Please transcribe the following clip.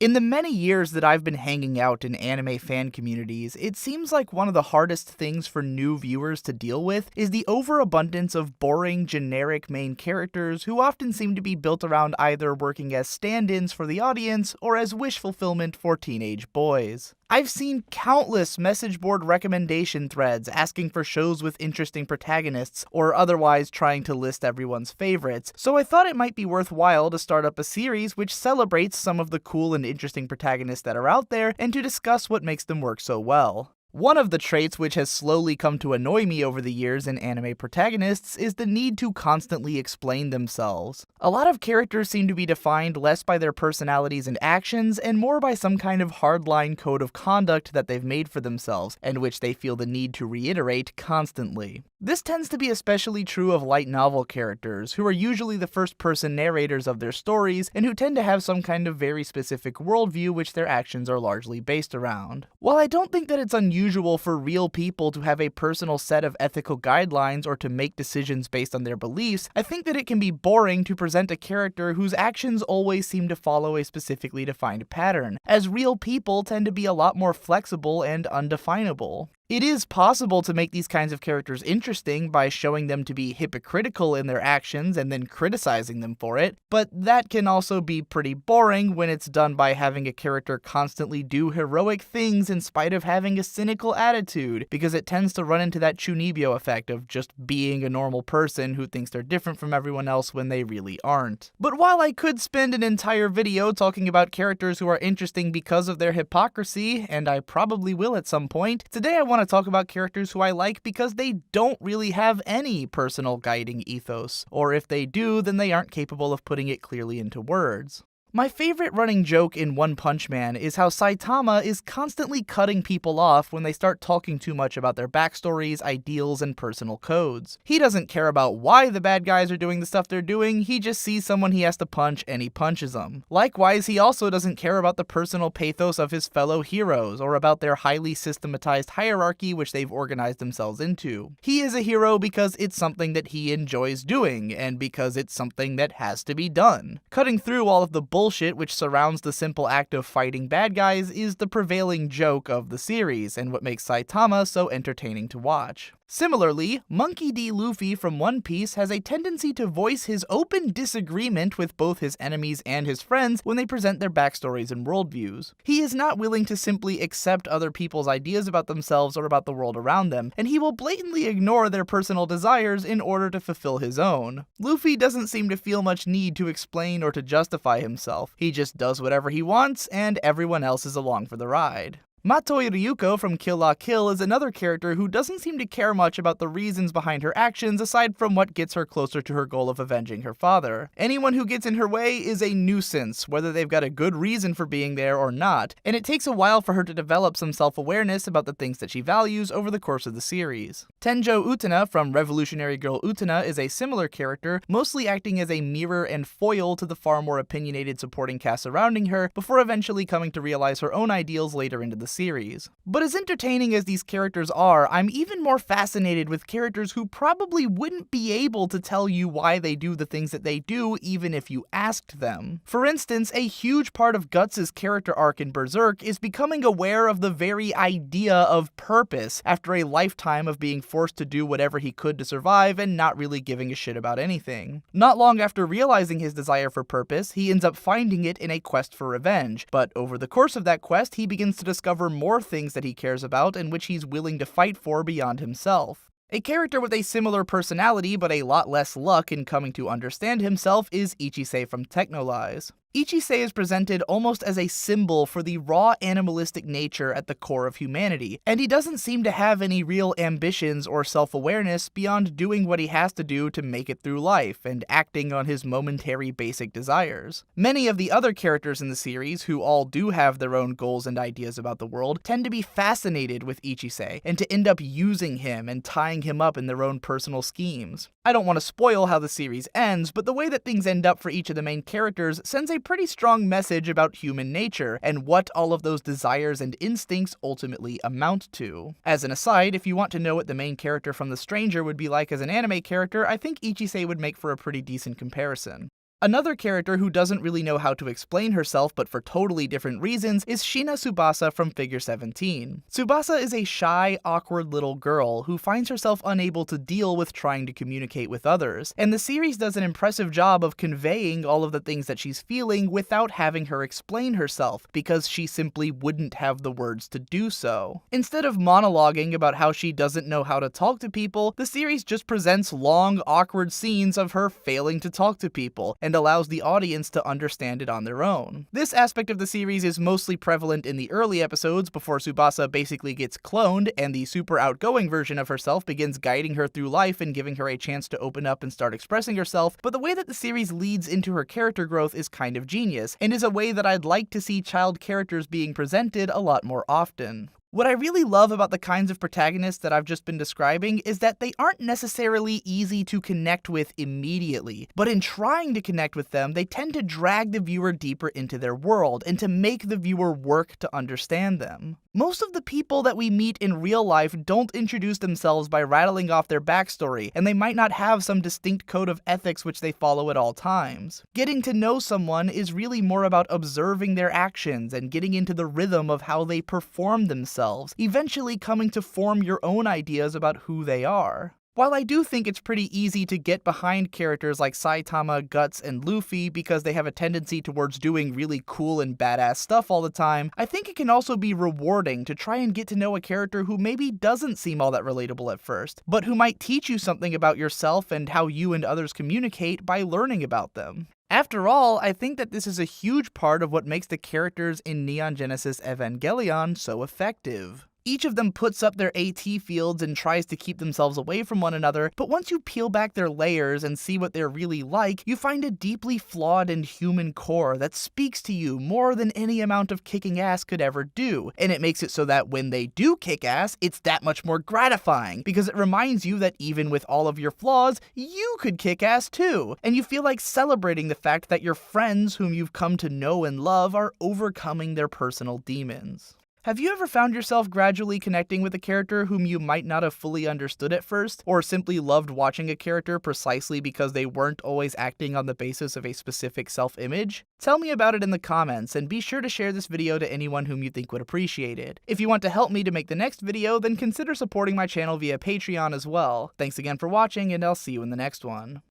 In the many years that I've been hanging out in anime fan communities, it seems like one of the hardest things for new viewers to deal with is the overabundance of boring, generic main characters who often seem to be built around either working as stand-ins for the audience or as wish fulfillment for teenage boys. I've seen countless message board recommendation threads asking for shows with interesting protagonists, or otherwise trying to list everyone's favorites, so I thought it might be worthwhile to start up a series which celebrates some of the cool and interesting protagonists that are out there, and to discuss what makes them work so well. One of the traits which has slowly come to annoy me over the years in anime protagonists is the need to constantly explain themselves. A lot of characters seem to be defined less by their personalities and actions, and more by some kind of hardline code of conduct that they've made for themselves, and which they feel the need to reiterate constantly. This tends to be especially true of light novel characters, who are usually the first-person narrators of their stories, and who tend to have some kind of very specific worldview which their actions are largely based around. While I don't think that it's unusual for real people to have a personal set of ethical guidelines or to make decisions based on their beliefs, I think that it can be boring to present a character whose actions always seem to follow a specifically defined pattern, as real people tend to be a lot more flexible and undefinable. It is possible to make these kinds of characters interesting by showing them to be hypocritical in their actions and then criticizing them for it, but that can also be pretty boring when it's done by having a character constantly do heroic things in spite of having a cynical attitude, because it tends to run into that Chunibyo effect of just being a normal person who thinks they're different from everyone else when they really aren't. But while I could spend an entire video talking about characters who are interesting because of their hypocrisy, and I probably will at some point, today I want to talk about characters who I like because they don't really have any personal guiding ethos, or if they do, then they aren't capable of putting it clearly into words. My favorite running joke in One Punch Man is how Saitama is constantly cutting people off when they start talking too much about their backstories, ideals, and personal codes. He doesn't care about why the bad guys are doing the stuff they're doing, he just sees someone he has to punch and he punches them. Likewise, he also doesn't care about the personal pathos of his fellow heroes, or about their highly systematized hierarchy which they've organized themselves into. He is a hero because it's something that he enjoys doing, and because it's something that has to be done. Cutting through all of the bullshit which surrounds the simple act of fighting bad guys is the prevailing joke of the series, and what makes Saitama so entertaining to watch. Similarly, Monkey D. Luffy from One Piece has a tendency to voice his open disagreement with both his enemies and his friends when they present their backstories and worldviews. He is not willing to simply accept other people's ideas about themselves or about the world around them, and he will blatantly ignore their personal desires in order to fulfill his own. Luffy doesn't seem to feel much need to explain or to justify himself. He just does whatever he wants, and everyone else is along for the ride. Matoi Ryuko from Kill La Kill is another character who doesn't seem to care much about the reasons behind her actions aside from what gets her closer to her goal of avenging her father. Anyone who gets in her way is a nuisance, whether they've got a good reason for being there or not, and it takes a while for her to develop some self-awareness about the things that she values over the course of the series. Tenjo Utena from Revolutionary Girl Utena is a similar character, mostly acting as a mirror and foil to the far more opinionated supporting cast surrounding her, before eventually coming to realize her own ideals later into the series. But as entertaining as these characters are, I'm even more fascinated with characters who probably wouldn't be able to tell you why they do the things that they do even if you asked them. For instance, a huge part of Guts' character arc in Berserk is becoming aware of the very idea of purpose after a lifetime of being forced to do whatever he could to survive and not really giving a shit about anything. Not long after realizing his desire for purpose, he ends up finding it in a quest for revenge, but over the course of that quest, he begins to discover more things that he cares about and which he's willing to fight for beyond himself. A character with a similar personality but a lot less luck in coming to understand himself is Ichise from Technolize. Ichise is presented almost as a symbol for the raw animalistic nature at the core of humanity, and he doesn't seem to have any real ambitions or self-awareness beyond doing what he has to do to make it through life, and acting on his momentary basic desires. Many of the other characters in the series, who all do have their own goals and ideas about the world, tend to be fascinated with Ichise, and to end up using him and tying him up in their own personal schemes. I don't want to spoil how the series ends, but the way that things end up for each of the main characters sends a pretty strong message about human nature, and what all of those desires and instincts ultimately amount to. As an aside, if you want to know what the main character from The Stranger would be like as an anime character, I think Ichise would make for a pretty decent comparison. Another character who doesn't really know how to explain herself but for totally different reasons is Shina Tsubasa from Figure 17. Tsubasa is a shy, awkward little girl who finds herself unable to deal with trying to communicate with others, and the series does an impressive job of conveying all of the things that she's feeling without having her explain herself, because she simply wouldn't have the words to do so. Instead of monologuing about how she doesn't know how to talk to people, the series just presents long, awkward scenes of her failing to talk to people, and allows the audience to understand it on their own. This aspect of the series is mostly prevalent in the early episodes before Tsubasa basically gets cloned and the super outgoing version of herself begins guiding her through life and giving her a chance to open up and start expressing herself, but the way that the series leads into her character growth is kind of genius, and is a way that I'd like to see child characters being presented a lot more often. What I really love about the kinds of protagonists that I've just been describing is that they aren't necessarily easy to connect with immediately, but in trying to connect with them, they tend to drag the viewer deeper into their world and to make the viewer work to understand them. Most of the people that we meet in real life don't introduce themselves by rattling off their backstory, and they might not have some distinct code of ethics which they follow at all times. Getting to know someone is really more about observing their actions and getting into the rhythm of how they perform themselves, eventually coming to form your own ideas about who they are. While I do think it's pretty easy to get behind characters like Saitama, Guts, and Luffy because they have a tendency towards doing really cool and badass stuff all the time, I think it can also be rewarding to try and get to know a character who maybe doesn't seem all that relatable at first, but who might teach you something about yourself and how you and others communicate by learning about them. After all, I think that this is a huge part of what makes the characters in Neon Genesis Evangelion so effective. Each of them puts up their AT fields and tries to keep themselves away from one another, but once you peel back their layers and see what they're really like, you find a deeply flawed and human core that speaks to you more than any amount of kicking ass could ever do, and it makes it so that when they do kick ass, it's that much more gratifying, because it reminds you that even with all of your flaws, you could kick ass too, and you feel like celebrating the fact that your friends whom you've come to know and love are overcoming their personal demons. Have you ever found yourself gradually connecting with a character whom you might not have fully understood at first, or simply loved watching a character precisely because they weren't always acting on the basis of a specific self-image? Tell me about it in the comments, and be sure to share this video to anyone whom you think would appreciate it. If you want to help me to make the next video, then consider supporting my channel via Patreon as well. Thanks again for watching, and I'll see you in the next one.